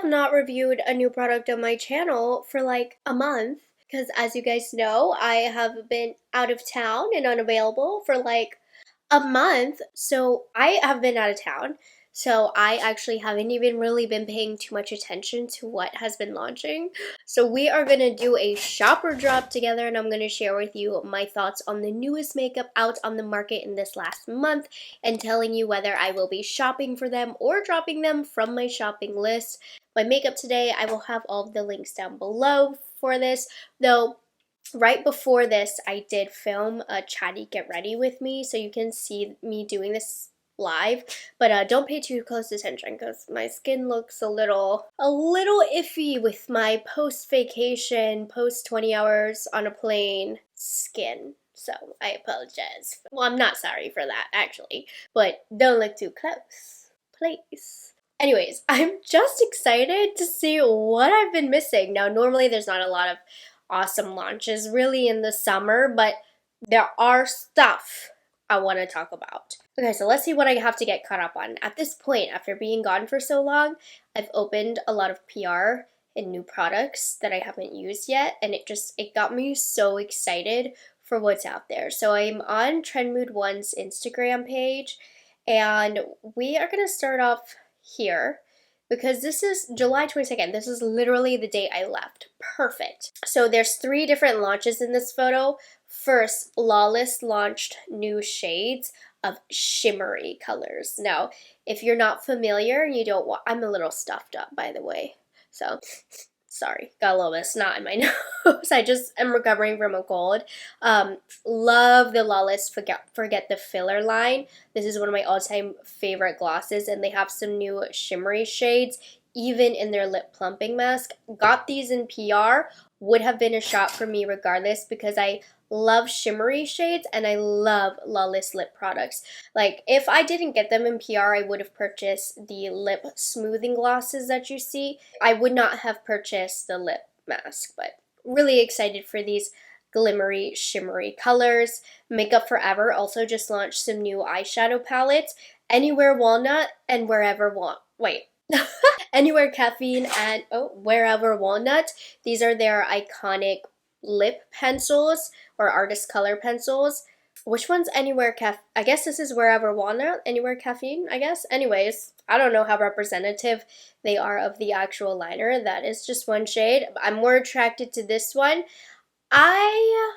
have not reviewed a new product on my channel for like a month because, as you guys know, I have been out of town and unavailable for like a month. So I have been out of town. So I actually haven't even really been paying too much attention to what has been launching. So we are going to do a shopper drop together, and I'm going to share with you my thoughts on the newest makeup out on the market in this last month and telling you whether I will be shopping for them or dropping them from my shopping list. My makeup today, I will have all of the links down below for this, though. Right before this, I did film a chatty get ready with me, so you can see me doing this live, but don't pay too close attention because my skin looks a little iffy with my post-vacation, post 20 hours on a plane skin. So I apologize. Well, I'm not sorry for that, actually, but don't look too close, please. Anyways, I'm just excited to see what I've been missing. Now, normally there's not a lot of awesome launches really in the summer, but there are stuff I want to talk about. Okay, so let's see what I have to get caught up on. At this point, after being gone for so long, I've opened a lot of PR and new products that I haven't used yet, and it got me so excited for what's out there. So I'm on Trendmood1's Instagram page, and we are going to start off here because this is July 22nd. This is literally the day I left. Perfect. So there's 3 different launches in this photo. First, Lawless launched new shades of shimmery colors. Now, if you're not familiar and you don't want, I'm a little stuffed up, by the way. So, sorry, got a little bit of snot in my nose. I just am recovering from a cold. Love the Lawless Forget the Filler line. This is one of my all-time favorite glosses, and they have some new shimmery shades, even in their lip plumping mask. Got these in PR. Would have been a shop for me regardless because I love shimmery shades and I love Lawless lip products. Like, if I didn't get them in PR, I would have purchased the lip smoothing glosses that you see. I would not have purchased the lip mask, but really excited for these glimmery, shimmery colors. Makeup Forever also just launched some new eyeshadow palettes. Anywhere Walnut and Anywhere Caffeine and Wherever Walnut. These are their iconic lip pencils or artist color pencils. Which one's Anywhere I guess this is Wherever Walnut, Anywhere Caffeine, I guess. Anyways, I don't know how representative they are of the actual liner. That is just one shade. I'm more attracted to this one. I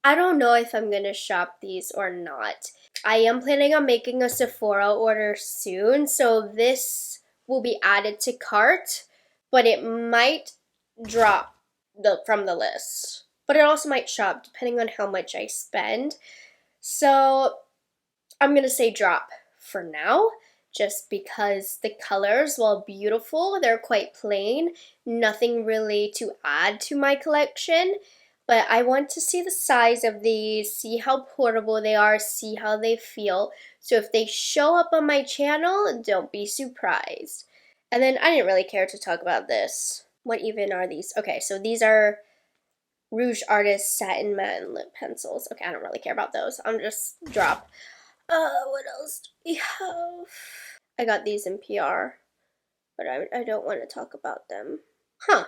don't know if I'm gonna shop these or not. I am planning on making a Sephora order soon, so this will be added to cart, but it might drop from the list. But it also might shop depending on how much I spend. So I'm gonna say drop for now, just because the colors, while beautiful, they're quite plain. Nothing really to add to my collection. But I want to see the size of these, see how portable they are, see how they feel. So if they show up on my channel, don't be surprised. And then I didn't really care to talk about this. What even are these? Okay, so these are Rouge Artist Satin Matte Lip Pencils. Okay, I don't really care about those. I'm just drop. What else do we have? I got these in PR, but I don't want to talk about them. Huh.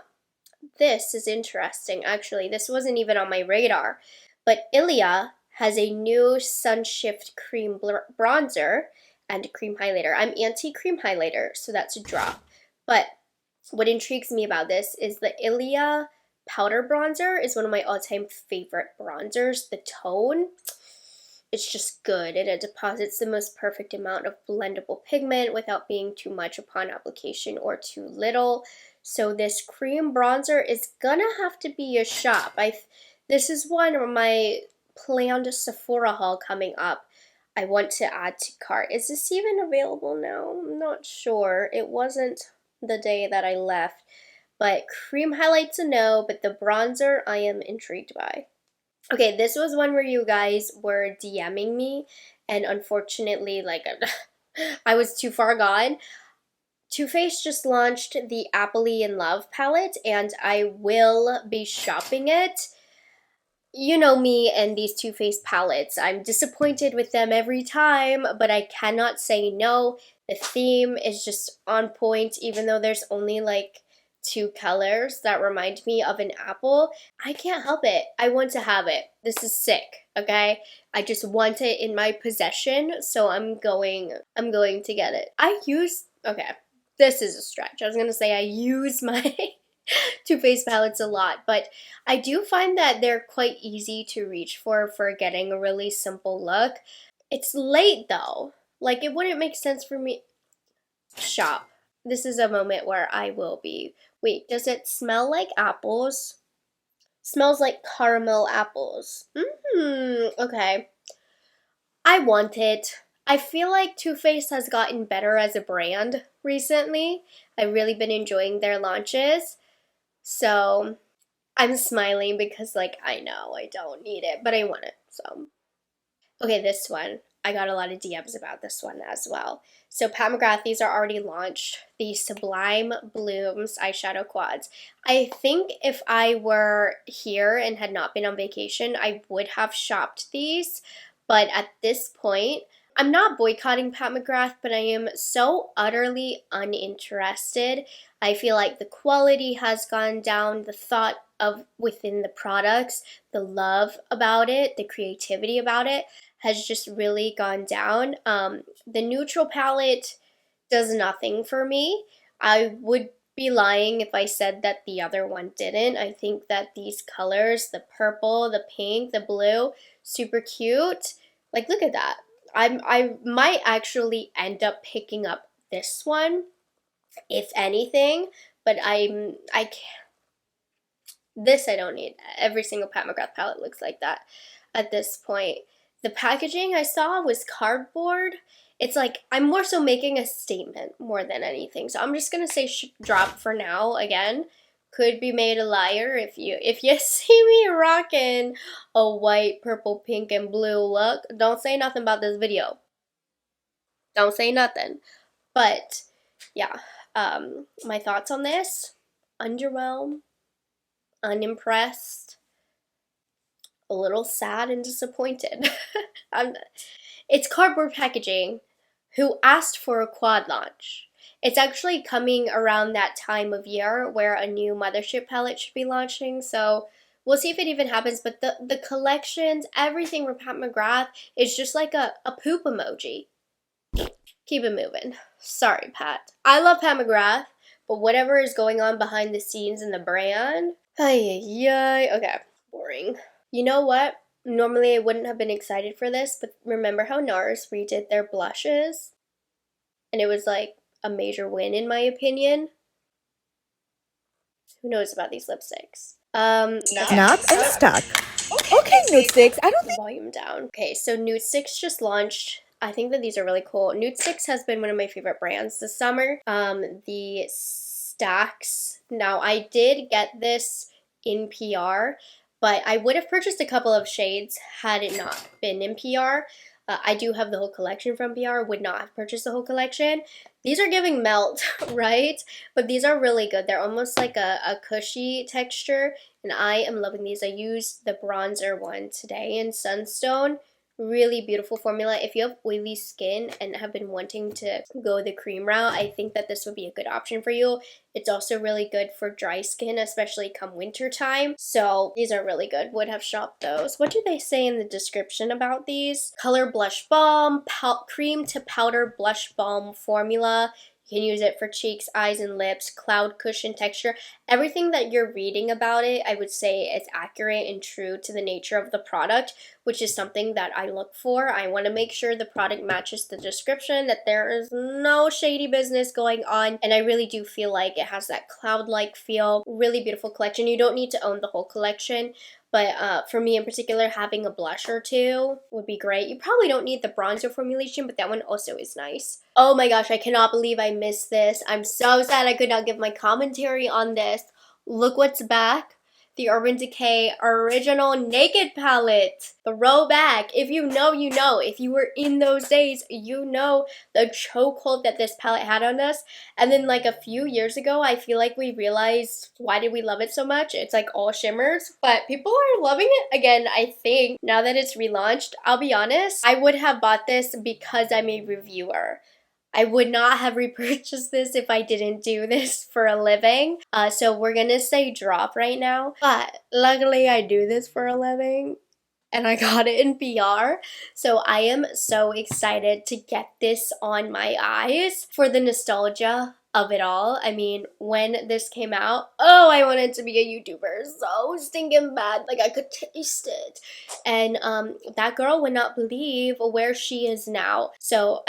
This is interesting, actually. This wasn't even on my radar. But Ilia has a new Sunshift Cream Bronzer and Cream Highlighter. I'm anti-cream highlighter, so that's a drop. But what intrigues me about this is the Ilia Powder Bronzer is one of my all-time favorite bronzers. The tone, it's just good, and it deposits the most perfect amount of blendable pigment without being too much upon application or too little. So this cream bronzer is gonna have to be a shop. This is one of my planned Sephora haul coming up. I want to add to cart. Is this even available now? I'm not sure. It wasn't the day that I left. But cream highlights a no, but the bronzer I am intrigued by. Okay, this was one where you guys were DMing me, and unfortunately, I was too far gone. Too Faced just launched the Happily in Love palette, and I will be shopping it. You know me and these Too Faced palettes. I'm disappointed with them every time, but I cannot say no. The theme is just on point, even though there's only like two colors that remind me of an apple. I can't help it. I want to have it. This is sick, okay? I just want it in my possession, so I'm going to get it. Okay, this is a stretch. I was gonna say I use my Too Faced palettes a lot, but I do find that they're quite easy to reach for getting a really simple look. It's late though. Like it wouldn't make sense for me shop. This is a moment where I will be. Wait, does it smell like apples? Smells like caramel apples. Okay. I want it. I feel like Too Faced has gotten better as a brand recently. I've really been enjoying their launches. So I'm smiling because, like, I know I don't need it, but I want it, so. Okay, this one. I got a lot of DMs about this one as well. So Pat McGrath, these are already launched. The Sublime Blooms eyeshadow quads. I think if I were here and had not been on vacation, I would have shopped these. But at this point, I'm not boycotting Pat McGrath, but I am so utterly uninterested. I feel like the quality has gone down, the thought of within the products, the love about it, the creativity about it has just really gone down. The neutral palette does nothing for me. I would be lying if I said that the other one didn't. I think that these colors, the purple, the pink, the blue, super cute. Like, look at that. I might actually end up picking up this one, if anything, but I can't. This I don't need. Every single Pat McGrath palette looks like that at this point. The packaging I saw was cardboard. It's like I'm more so making a statement more than anything. So I'm just gonna say drop for now. Again, could be made a liar if you see me rocking a white, purple, pink, and blue look. Don't say nothing about this video. Don't say nothing. But yeah, my thoughts on this: underwhelmed, unimpressed, a little sad and disappointed. It's cardboard packaging. Who asked for a quad launch? It's actually coming around that time of year where a new Mothership palette should be launching, so we'll see if it even happens. But the collections, everything from Pat McGrath is just like a poop emoji. Keep it moving. Sorry, Pat. I love Pat McGrath, but whatever is going on behind the scenes in the brand, okay, boring. You know what? Normally I wouldn't have been excited for this, but remember how NARS redid their blushes? And it was like a major win in my opinion. Who knows about these lipsticks? Snap and stuck. Okay, Nude Sticks. I don't think. Volume down. Okay, so Nude Sticks just launched. I think that these are really cool. Nude Sticks has been one of my favorite brands this summer. The stacks. Now, I did get this in PR, but I would have purchased a couple of shades had it not been in PR. I do have the whole collection from PR, would not have purchased the whole collection. These are giving melt, right? But these are really good. They're almost like a cushy texture, and I am loving these. I used the bronzer one today in Sunstone. Really beautiful formula. If you have oily skin and have been wanting to go the cream route, I think that this would be a good option for you. It's also really good for dry skin, especially come winter time. So these are really good. Would have shopped those. What do they say in the description about these? Color Blush Balm, cream to powder blush balm formula. You can use it for cheeks, eyes, and lips, cloud cushion texture. Everything that you're reading about it, I would say it's accurate and true to the nature of the product, which is something that I look for. I want to make sure the product matches the description, that there is no shady business going on, and I really do feel like it has that cloud-like feel. Really beautiful collection. You don't need to own the whole collection, but for me in particular, having a blush or two would be great. You probably don't need the bronzer formulation, but that one also is nice. Oh my gosh, I cannot believe I missed this. I'm so sad I could not give my commentary on this. Look what's back. the Urban Decay Original Naked Palette. Throwback. If you know, you know. If you were in those days, you know the chokehold that this palette had on us. And then like a few years ago, I feel like we realized why did we love it so much? It's like all shimmers, but people are loving it again, I think, now that it's relaunched. I'll be honest, I would have bought this because I'm a reviewer. I would not have repurchased this if I didn't do this for a living. So we're gonna say drop right now. But luckily I do this for a living and I got it in PR. So I am so excited to get this on my eyes for the nostalgia of it all. I mean, when this came out, oh, I wanted to be a YouTuber so stinking bad. Like I could taste it. And that girl would not believe where she is now. So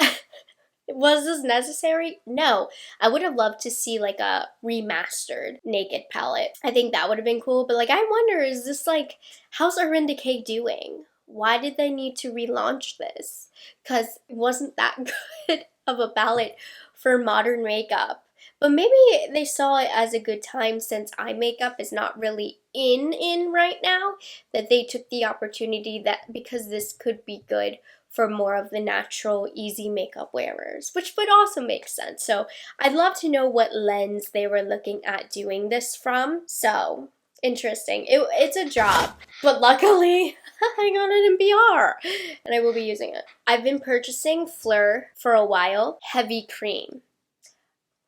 was this necessary? No. I would have loved to see like a remastered Naked palette. I think that would have been cool, but like I wonder, is this like, how's Urban Decay doing? Why did they need to relaunch this? Because it wasn't that good of a palette for modern makeup. But maybe they saw it as a good time since eye makeup is not really in right now, that they took the opportunity that because this could be good for more of the natural, easy makeup wearers, which would also make sense. So I'd love to know what lens they were looking at doing this from. So interesting. It's a job, but luckily I got it in BR and I will be using it. I've been purchasing Fleur for a while, heavy cream.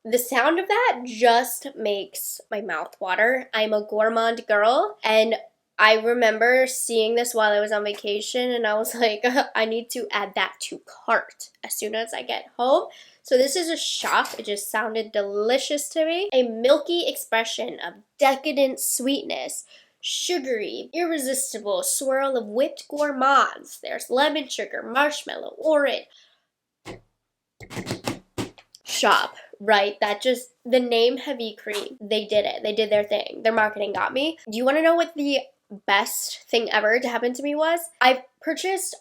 The sound of that just makes my mouth water. I'm a gourmand girl, and I remember seeing this while I was on vacation, and I was like, I need to add that to cart as soon as I get home. So this is a shop. It just sounded delicious to me. A milky expression of decadent sweetness, sugary, irresistible swirl of whipped gourmands. There's lemon sugar, marshmallow, orange. Shop, right? That just, the name Heavy Cream, they did it. They did their thing. Their marketing got me. Do you want to know what the best thing ever to happen to me was? I've purchased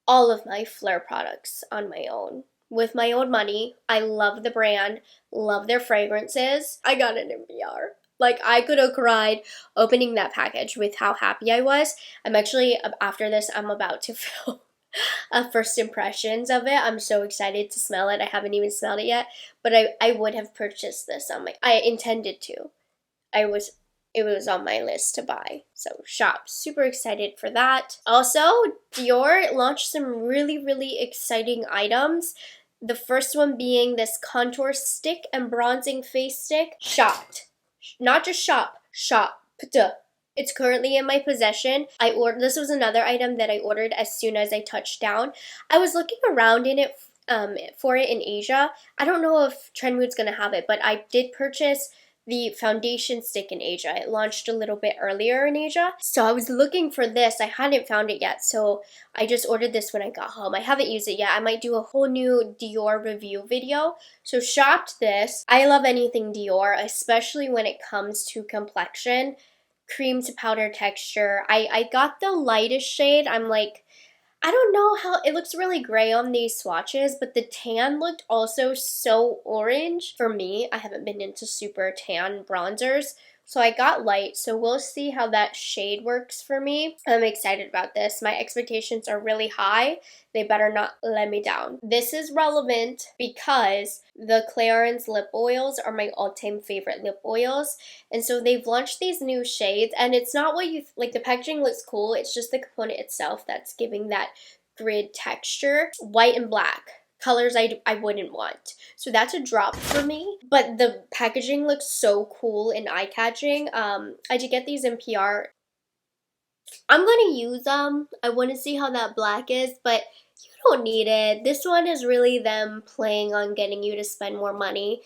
all of my Fleur products on my own with my own money. I love the brand, love their fragrances. I got it in PR. Like, I could have cried opening that package with how happy I was. I'm actually, after this, I'm about to film first impressions of it. I'm so excited to smell it. I haven't even smelled it yet, but I would have purchased this on my, I intended to. It was on my list to buy. So shop, super excited for that. Also, Dior launched some really exciting items. The first one being this contour stick and bronzing face stick. Shopped. Not just shop, shopped. It's currently in my possession. This was another item that I ordered as soon as I touched down. I was looking around in it for it in Asia. I don't know if Trendmood's gonna have it, but I did purchase the foundation stick in Asia. It launched a little bit earlier in Asia. So I was looking for this. I hadn't found it yet, so I just ordered this when I got home. I haven't used it yet. I might do a whole new Dior review video. So shopped this. I love anything Dior, especially when it comes to complexion. Cream to powder texture. I got the lightest shade. I'm like, I don't know how, it looks really gray on these swatches, but the tan looked also so orange. For me, I haven't been into super tan bronzers, so I got light, so we'll see how that shade works for me. I'm excited about this. My expectations are really high. They better not let me down. This is relevant because the Clarins lip oils are my all-time favorite lip oils, and so they've launched these new shades, and it's not what you, like the packaging looks cool, it's just the component itself that's giving that grid texture. White and black. Colors I wouldn't want. So that's a drop for me. But the packaging looks so cool and eye-catching. I did get these in PR. I'm gonna use them. I want to see how that black is, but you don't need it. This one is really them playing on getting you to spend more money.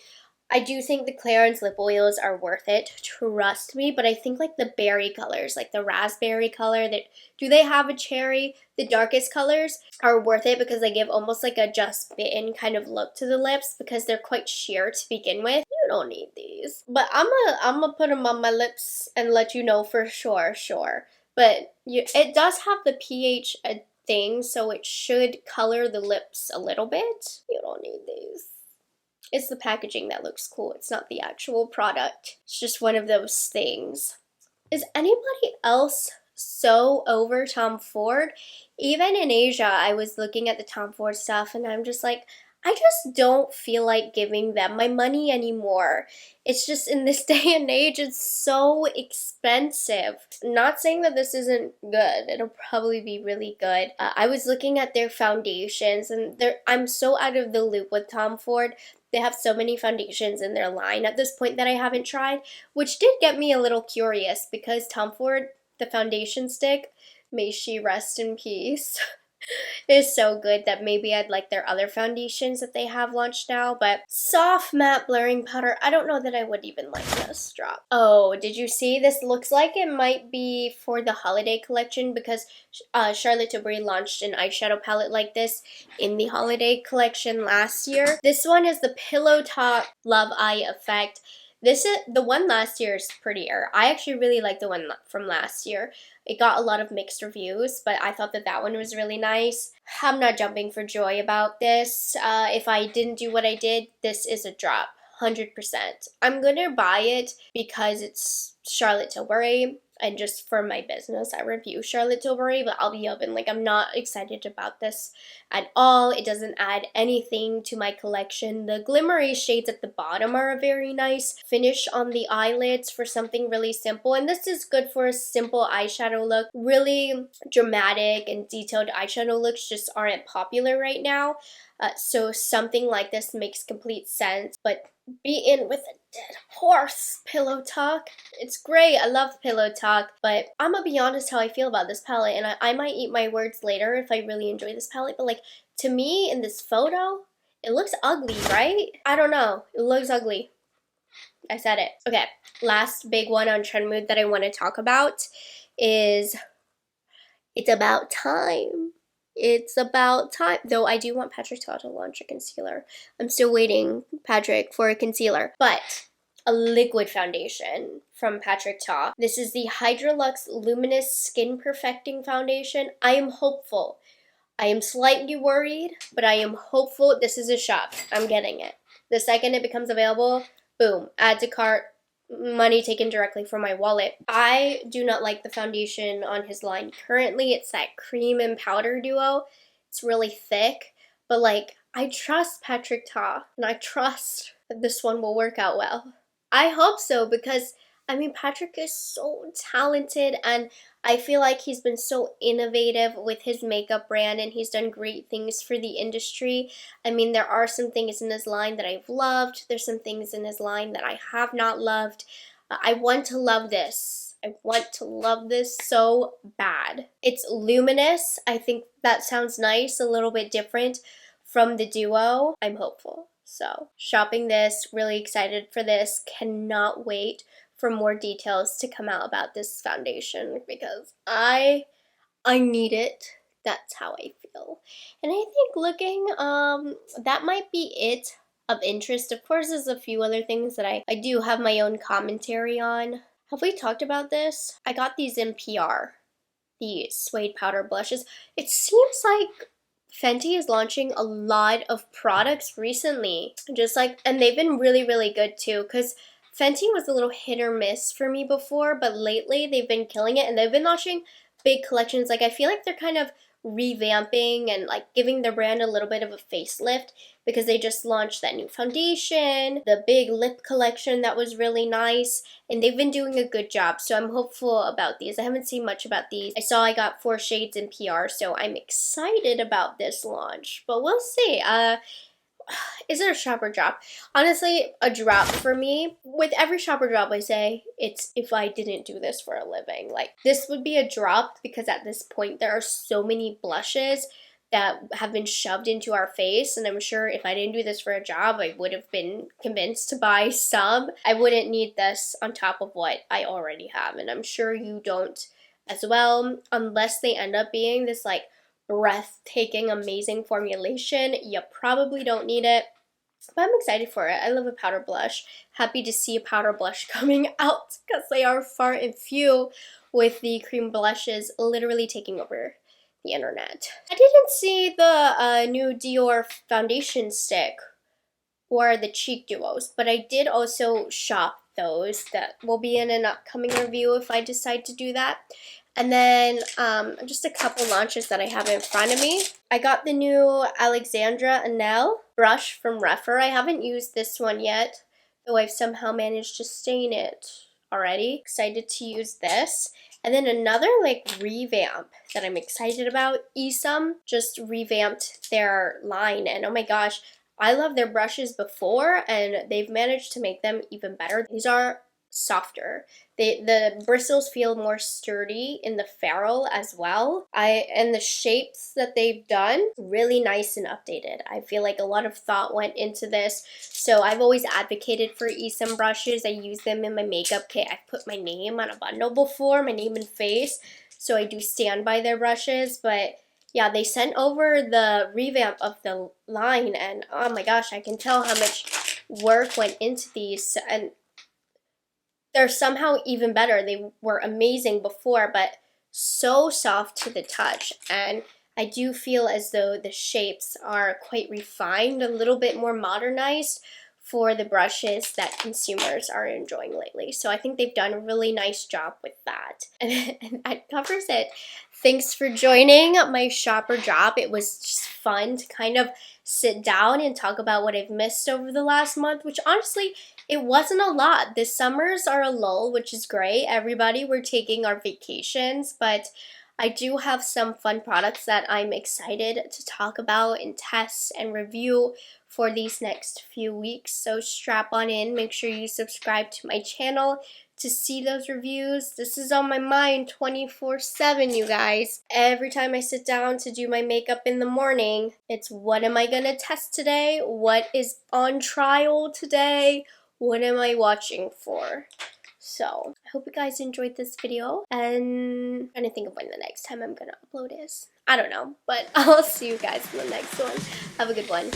I do think the Clarins lip oils are worth it, trust me, but I think like the berry colors, like the raspberry color, do they have a cherry? The darkest colors are worth it because they give almost like a just bitten kind of look to the lips because they're quite sheer to begin with. You don't need these. But I'm gonna put them on my lips and let you know for sure. But it does have the pH thing, so it should color the lips a little bit. You don't need these. It's the packaging that looks cool. It's not the actual product. It's just one of those things. Is anybody else so over Tom Ford? Even in Asia, I was looking at the Tom Ford stuff and I'm just like, I just don't feel like giving them my money anymore. It's just in this day and age, it's so expensive. Not saying that this isn't good, it'll probably be really good. I was looking at their foundations and I'm so out of the loop with Tom Ford. They have so many foundations in their line at this point that I haven't tried, which did get me a little curious because Tom Ford, the foundation stick, may she rest in peace, is so good that maybe I'd like their other foundations that they have launched now. But soft matte blurring powder, I don't know that I would even like this drop. Oh, did you see? This looks like it might be for the holiday collection because Charlotte Tilbury launched an eyeshadow palette like this in the holiday collection last year. This one is the Pillow Talk Love Eye Effect. This is the one last year is prettier. I actually really like the one from last year. It got a lot of mixed reviews, but I thought that that one was really nice. I'm not jumping for joy about this. If I didn't do what I did, this is a drop. 100%. I'm gonna buy it because it's Charlotte Tilbury and just for my business I review Charlotte Tilbury, but I'll be open, like I'm not excited about this at all. It doesn't add anything to my collection. The glimmery shades at the bottom are a very nice finish on the eyelids for something really simple, and this is good for a simple eyeshadow look. Really dramatic and detailed eyeshadow looks just aren't popular right now, so something like this makes complete sense. But be in with a dead horse, Pillow Talk. It's great. I love Pillow Talk, but I'm gonna be honest how I feel about this palette, and I might eat my words later if I really enjoy this palette, but like, to me, in this photo, it looks ugly, right? I don't know. It looks ugly. I said it. Okay, last big one on Trend Mood that I want to talk about is It's About Time. It's about time. Though I do want Patrick Ta to launch a concealer. I'm still waiting, Patrick, for a concealer. But a liquid foundation from Patrick Ta. This is the Hydrolux Luminous Skin Perfecting Foundation. I am hopeful. I am slightly worried, but I am hopeful. This is a shop. I'm getting it. The second it becomes available, boom, add to cart, money taken directly from my wallet. I do not like the foundation on his line currently. It's that cream and powder duo. It's really thick, but like, I trust Patrick Ta, and I trust that this one will work out well. I hope so, because I mean, Patrick is so talented, and I feel like he's been so innovative with his makeup brand, and he's done great things for the industry. I mean, there are some things in his line that I've loved. There's some things in his line that I have not loved. I want to love this. I want to love this so bad. It's luminous. I think that sounds nice, a little bit different from the duo. I'm hopeful. So, shopping this, really excited for this. Cannot wait for more details to come out about this foundation because I need it. That's how I feel. And I think looking, that might be it of interest. Of course, there's a few other things that I do have my own commentary on. Have we talked about this? I got these in PR, the suede powder blushes. It seems like Fenty is launching a lot of products recently, just like, and they've been really, really good too, because Fenty was a little hit or miss for me before, but lately they've been killing it, and they've been launching big collections. Like, I feel like they're kind of revamping and like giving their brand a little bit of a facelift because they just launched that new foundation, the big lip collection that was really nice, and they've been doing a good job. So I'm hopeful about these. I haven't seen much about these. I saw I got 4 shades in PR, so I'm excited about this launch, but we'll see. Is it a shop or drop? Honestly, a drop for me. With every shop or drop I say, it's if I didn't do this for a living. Like, this would be a drop because at this point there are so many blushes that have been shoved into our face, and I'm sure if I didn't do this for a job, I would have been convinced to buy some. I wouldn't need this on top of what I already have, and I'm sure you don't as well, unless they end up being this like breathtaking, amazing formulation. You probably don't need it, but I'm excited for it. I love a powder blush. Happy to see a powder blush coming out because they are far and few, with the cream blushes literally taking over the internet. I didn't see the new Dior foundation stick or the cheek duos, but I did also shop those that will be in an upcoming review if I decide to do that. And then just a couple launches that I have in front of me. I got the new Alexandra Anele brush from Rephr. I haven't used this one yet, though I've somehow managed to stain it already. Excited to use this. And then another like revamp that I'm excited about. Esum just revamped their line, and oh my gosh, I love their brushes before, and they've managed to make them even better. These are softer. The bristles feel more sturdy in the ferrule as well. And the shapes that they've done, really nice and updated. I feel like a lot of thought went into this. So I've always advocated for Esum brushes. I use them in my makeup kit. I've put my name on a bundle before, my name and face. So I do stand by their brushes, but yeah, they sent over the revamp of the line, and oh my gosh, I can tell how much work went into these, and they're somehow even better. They were amazing before, but so soft to the touch, and I do feel as though the shapes are quite refined, a little bit more modernized for the brushes that consumers are enjoying lately. So I think they've done a really nice job with that. And that covers it. Thanks for joining my shopper job. It was just fun to kind of sit down and talk about what I've missed over the last month, which honestly, it wasn't a lot. The summers are a lull, which is great. Everybody, we're taking our vacations, but I do have some fun products that I'm excited to talk about and test and review for these next few weeks. So strap on in. Make sure you subscribe to my channel to see those reviews. This is on my mind 24/7, you guys. Every time I sit down to do my makeup in the morning, it's what am I gonna test today? What is on trial today? What am I watching for? So, I hope you guys enjoyed this video, and I'm trying to think of when the next time I'm gonna upload is. I don't know, but I'll see you guys in the next one. Have a good one.